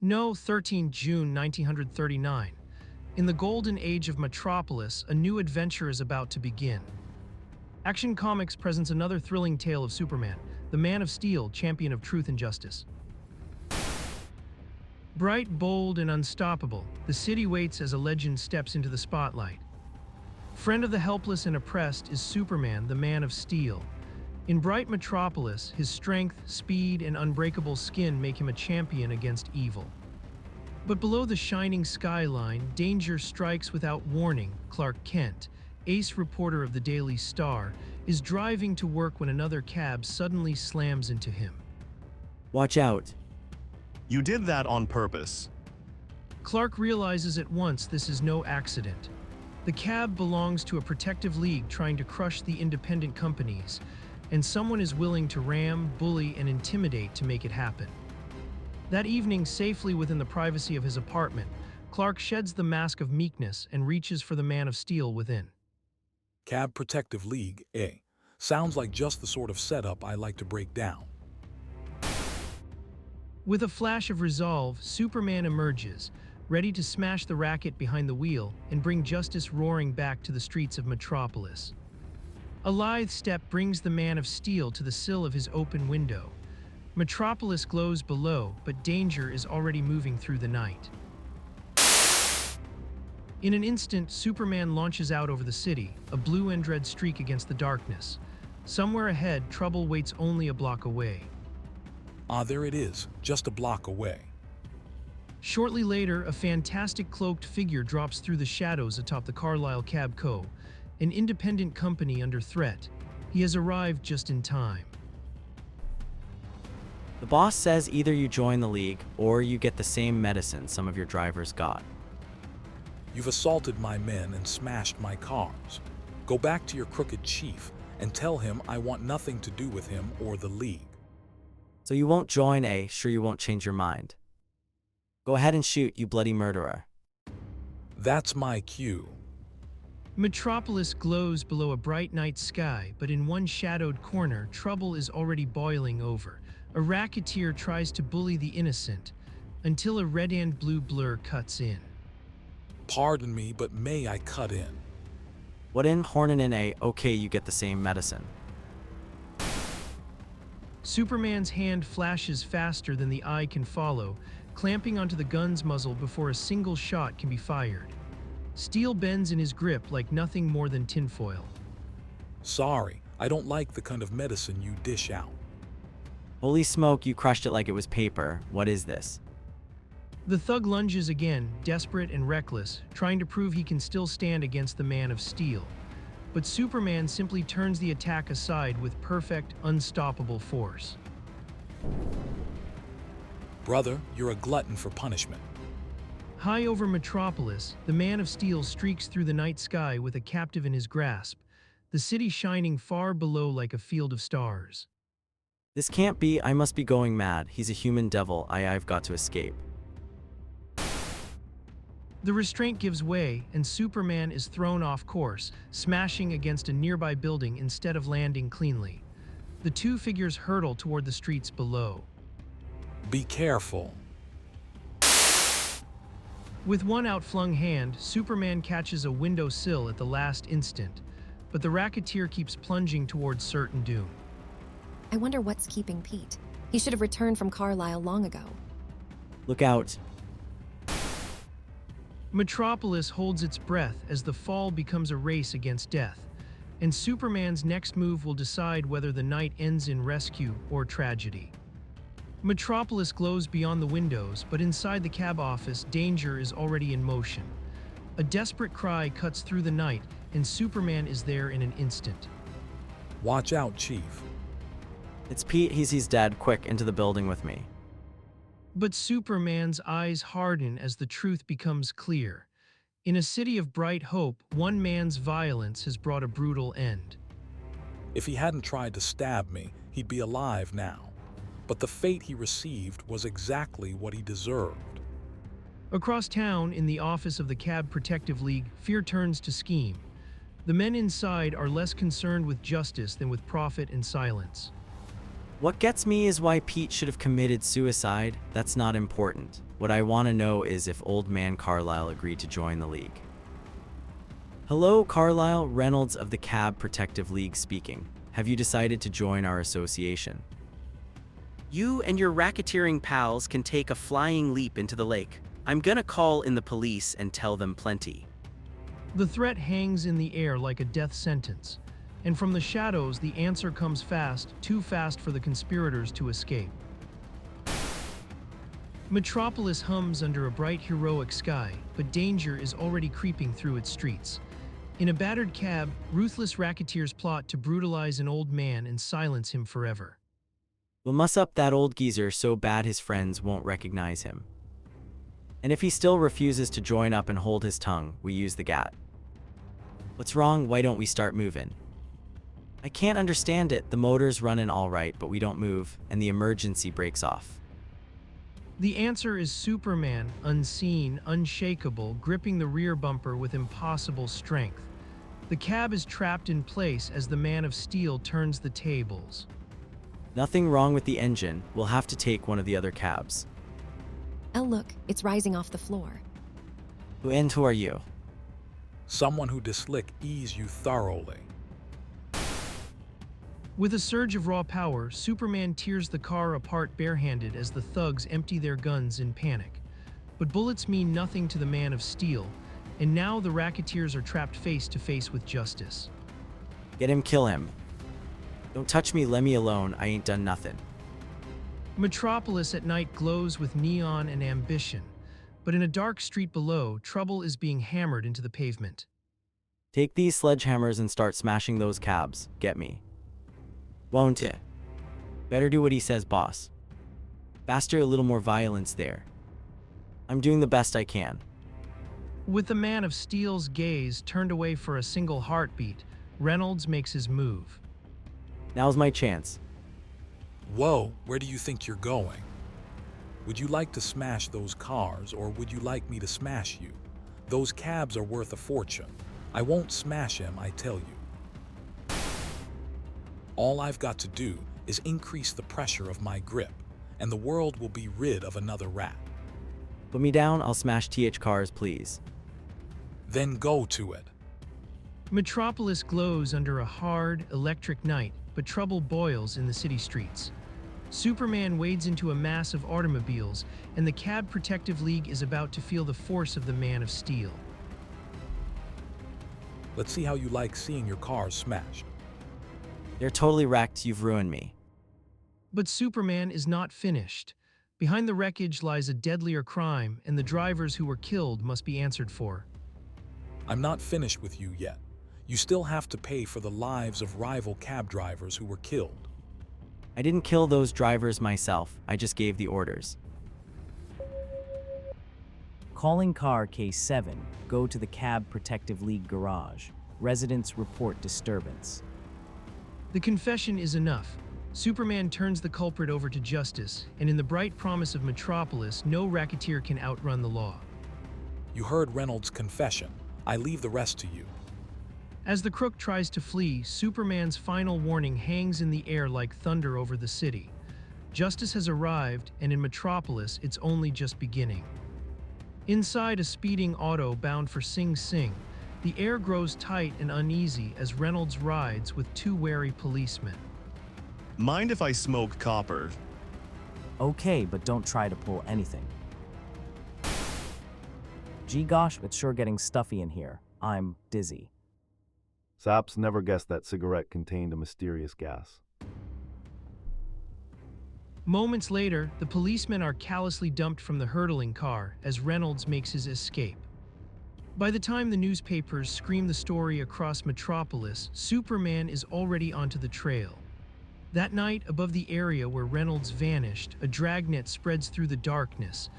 No, 13 June 1939. In the golden age of Metropolis, a new adventure is about to begin. Action Comics presents another thrilling tale of Superman, the Man of Steel, champion of truth and justice. Bright, bold, and unstoppable, the city waits as a legend steps into the spotlight. Friend of the helpless and oppressed is Superman, the Man of Steel. In bright Metropolis, his strength, speed, and unbreakable skin make him a champion against evil. But below the shining skyline, danger strikes without warning. Clark Kent, ace reporter of the Daily Star, is driving to work when another cab suddenly slams into him. Watch out. You did that on purpose. Clark realizes at once this is no accident. The cab belongs to a protective league trying to crush the independent companies, and someone is willing to ram, bully, and intimidate to make it happen. That evening, safely within the privacy of his apartment, Clark sheds the mask of meekness and reaches for the Man of Steel within. Cab Protective League, eh? Sounds like just the sort of setup I like to break down. With a flash of resolve, Superman emerges, ready to smash the racket behind the wheel and bring justice roaring back to the streets of Metropolis. A lithe step brings the Man of Steel to the sill of his open window. Metropolis glows below, but danger is already moving through the night. In an instant, Superman launches out over the city, a blue and red streak against the darkness. Somewhere ahead, trouble waits only a block away. Ah, there it is, just a block away. Shortly later, a fantastic cloaked figure drops through the shadows atop the Carlisle Cab Co., an independent company under threat. He has arrived just in time. The boss says either you join the league or you get the same medicine some of your drivers got. You've assaulted my men and smashed my cars. Go back to your crooked chief and tell him I want nothing to do with him or the league. So you won't join, eh? Sure you won't change your mind. Go ahead and shoot, you bloody murderer. That's my cue. Metropolis glows below a bright night sky, but in one shadowed corner, trouble is already boiling over. A racketeer tries to bully the innocent, until a red and blue blur cuts in. Pardon me, but may I cut in? What in, hornin' in, eh? Okay, you get the same medicine. Superman's hand flashes faster than the eye can follow, clamping onto the gun's muzzle before a single shot can be fired. Steel bends in his grip like nothing more than tinfoil. Sorry, I don't like the kind of medicine you dish out. Holy smoke, you crushed it like it was paper. What is this? The thug lunges again, desperate and reckless, trying to prove he can still stand against the Man of Steel. But Superman simply turns the attack aside with perfect, unstoppable force. Brother, you're a glutton for punishment. High over Metropolis, the Man of Steel streaks through the night sky with a captive in his grasp, the city shining far below like a field of stars. This can't be, I must be going mad. He's a human devil, I've got to escape. The restraint gives way, and Superman is thrown off course, smashing against a nearby building instead of landing cleanly. The two figures hurtle toward the streets below. Be careful. With one outflung hand, Superman catches a windowsill at the last instant, but the racketeer keeps plunging towards certain doom. I wonder what's keeping Pete. He should have returned from Carlisle long ago. Look out. Metropolis holds its breath as the fall becomes a race against death, and Superman's next move will decide whether the night ends in rescue or tragedy. Metropolis glows beyond the windows, but inside the cab office, danger is already in motion. A desperate cry cuts through the night, and Superman is there in an instant. Watch out, Chief. It's Pete, he's dead. Quick, into the building with me. But Superman's eyes harden as the truth becomes clear. In a city of bright hope, one man's violence has brought a brutal end. If he hadn't tried to stab me, he'd be alive now. But the fate he received was exactly what he deserved. Across town, in the office of the Cab Protective League, fear turns to scheme. The men inside are less concerned with justice than with profit and silence. What gets me is why Pete should have committed suicide. That's not important. What I want to know is if Old Man Carlyle agreed to join the League. Hello, Carlyle, Reynolds of the Cab Protective League speaking. Have you decided to join our association? You and your racketeering pals can take a flying leap into the lake. I'm gonna call in the police and tell them plenty. The threat hangs in the air like a death sentence, and from the shadows the answer comes fast, too fast for the conspirators to escape. Metropolis hums under a bright heroic sky, but danger is already creeping through its streets. In a battered cab, ruthless racketeers plot to brutalize an old man and silence him forever. We'll muss up that old geezer so bad his friends won't recognize him. And if he still refuses to join up and hold his tongue, we use the gat. What's wrong? Why don't we start moving? I can't understand it. The motor's running all right, but we don't move, and the emergency breaks off. The answer is Superman, unseen, unshakable, gripping the rear bumper with impossible strength. The cab is trapped in place as the Man of Steel turns the tables. Nothing wrong with the engine. We'll have to take one of the other cabs. Look, it's rising off the floor. Who are you? Someone who slick ease you thoroughly. With a surge of raw power, Superman tears the car apart barehanded as the thugs empty their guns in panic. But bullets mean nothing to the Man of Steel, and now the racketeers are trapped face to face with justice. Get him, kill him. Don't touch me, let me alone. I ain't done nothing. Metropolis at night glows with neon and ambition, but in a dark street below, trouble is being hammered into the pavement. Take these sledgehammers and start smashing those cabs. Get me. Won't it? Better do what he says, boss. Faster, a little more violence there. I'm doing the best I can. With the Man of Steel's gaze turned away for a single heartbeat, Reynolds makes his move. Now's my chance. Whoa, where do you think you're going? Would you like to smash those cars, or would you like me to smash you? Those cabs are worth a fortune. I won't smash him, I tell you. All I've got to do is increase the pressure of my grip, and the world will be rid of another rat. Put me down, I'll smash TH cars, please. Then go to it. Metropolis glows under a hard, electric night, but trouble boils in the city streets. Superman wades into a mass of automobiles, and the Cab Protective League is about to feel the force of the Man of Steel. Let's see how you like seeing your cars smashed. They're totally wrecked, you've ruined me. But Superman is not finished. Behind the wreckage lies a deadlier crime, and the drivers who were killed must be answered for. I'm not finished with you yet. You still have to pay for the lives of rival cab drivers who were killed. I didn't kill those drivers myself, I just gave the orders. Calling car case 7. Go to the Cab Protective League garage. Residents report disturbance. The confession is enough. Superman turns the culprit over to justice, and in the bright promise of Metropolis, no racketeer can outrun the law. You heard Reynolds' confession. I leave the rest to you. As the crook tries to flee, Superman's final warning hangs in the air like thunder over the city. Justice has arrived, and in Metropolis, it's only just beginning. Inside a speeding auto bound for Sing Sing, the air grows tight and uneasy as Reynolds rides with two wary policemen. Mind if I smoke copper? Okay, but don't try to pull anything. Gee gosh, it's sure getting stuffy in here. I'm dizzy. Saps never guessed that cigarette contained a mysterious gas. Moments later, the policemen are callously dumped from the hurtling car as Reynolds makes his escape. By the time the newspapers scream the story across Metropolis, Superman is already onto the trail. That night, above the area where Reynolds vanished, a dragnet spreads through the darkness,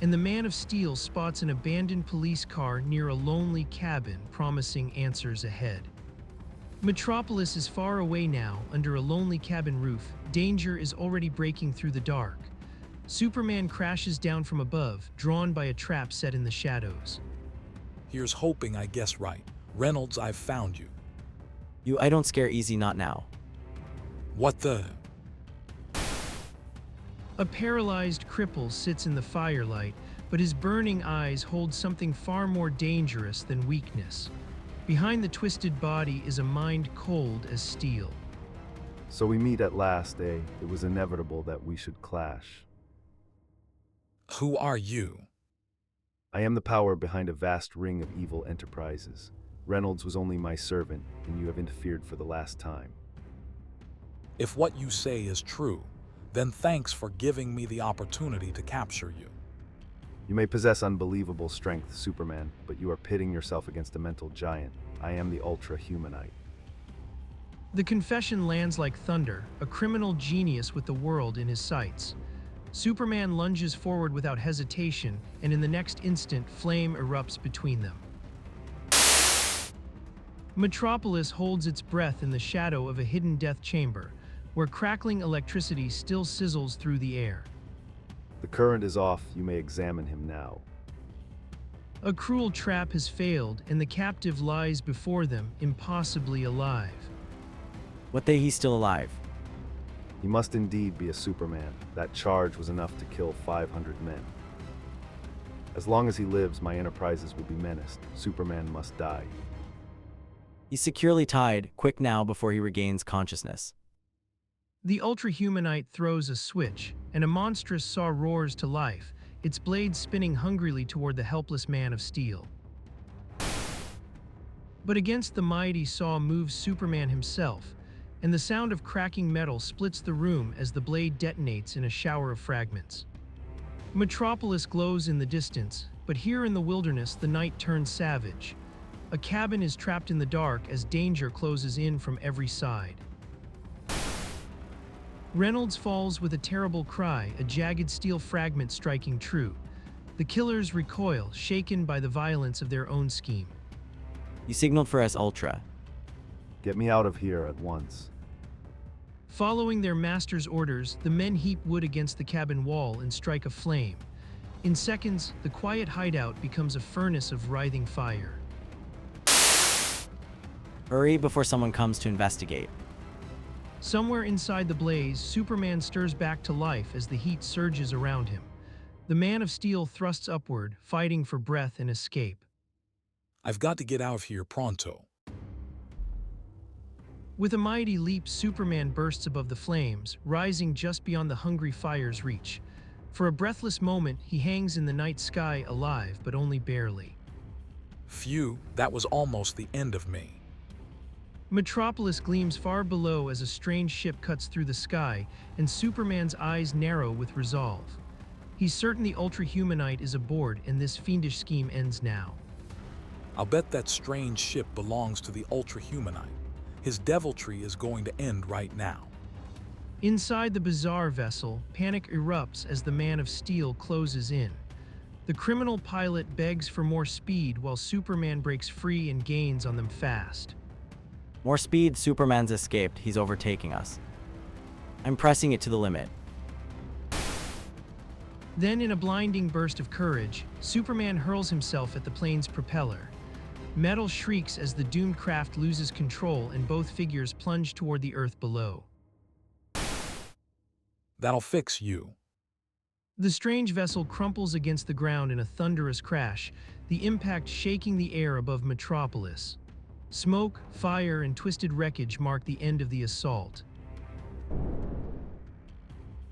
and the Man of Steel spots an abandoned police car near a lonely cabin, promising answers ahead. Metropolis is far away now, under a lonely cabin roof. Danger is already breaking through the dark. Superman crashes down from above, drawn by a trap set in the shadows. Here's hoping I guess right. Reynolds, I've found you. I don't scare easy, not now. What the? A paralyzed cripple sits in the firelight, but his burning eyes hold something far more dangerous than weakness. Behind the twisted body is a mind cold as steel. So we meet at last, eh? It was inevitable that we should clash. Who are you? I am the power behind a vast ring of evil enterprises. Reynolds was only my servant, and you have interfered for the last time. If what you say is true, then thanks for giving me the opportunity to capture you. You may possess unbelievable strength, Superman, but you are pitting yourself against a mental giant. I am the ultra-humanite. The confession lands like thunder, a criminal genius with the world in his sights. Superman lunges forward without hesitation, and in the next instant, flame erupts between them. Metropolis holds its breath in the shadow of a hidden death chamber, where crackling electricity still sizzles through the air. The current is off, you may examine him now. A cruel trap has failed, and the captive lies before them, impossibly alive. What day he's still alive? He must indeed be a Superman. That charge was enough to kill 500 men. As long as he lives, my enterprises will be menaced. Superman must die. He's securely tied, quick now before he regains consciousness. The ultra-humanite throws a switch, and a monstrous saw roars to life, its blades spinning hungrily toward the helpless man of steel. But against the mighty saw moves Superman himself, and the sound of cracking metal splits the room as the blade detonates in a shower of fragments. Metropolis glows in the distance, but here in the wilderness the night turns savage. A cabin is trapped in the dark as danger closes in from every side. Reynolds falls with a terrible cry, a jagged steel fragment striking true. The killers recoil, shaken by the violence of their own scheme. You signaled for us, Ultra. Get me out of here at once. Following their master's orders, the men heap wood against the cabin wall and strike a flame. In seconds, the quiet hideout becomes a furnace of writhing fire. Hurry before someone comes to investigate. Somewhere inside the blaze, Superman stirs back to life as the heat surges around him. The Man of Steel thrusts upward, fighting for breath and escape. I've got to get out of here pronto. With a mighty leap, Superman bursts above the flames, rising just beyond the hungry fire's reach. For a breathless moment, he hangs in the night sky alive, but only barely. Phew, that was almost the end of me. Metropolis gleams far below as a strange ship cuts through the sky, and Superman's eyes narrow with resolve. He's certain the ultra-humanite is aboard, and this fiendish scheme ends now. I'll bet that strange ship belongs to the ultra-humanite. His deviltry is going to end right now. Inside the bizarre vessel, panic erupts as the Man of Steel closes in. The criminal pilot begs for more speed while Superman breaks free and gains on them fast. More speed, Superman's escaped. He's overtaking us. I'm pressing it to the limit. Then, in a blinding burst of courage, Superman hurls himself at the plane's propeller. Metal shrieks as the doomed craft loses control and both figures plunge toward the earth below. That'll fix you. The strange vessel crumples against the ground in a thunderous crash, the impact shaking the air above Metropolis. Smoke, fire, and twisted wreckage mark the end of the assault.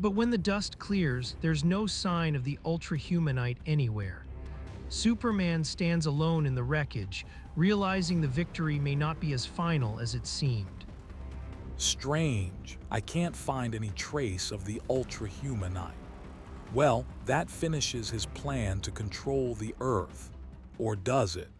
But when the dust clears, there's no sign of the ultra-humanite anywhere. Superman stands alone in the wreckage, realizing the victory may not be as final as it seemed. Strange. I can't find any trace of the ultra-humanite. Well, that finishes his plan to control the Earth. Or does it?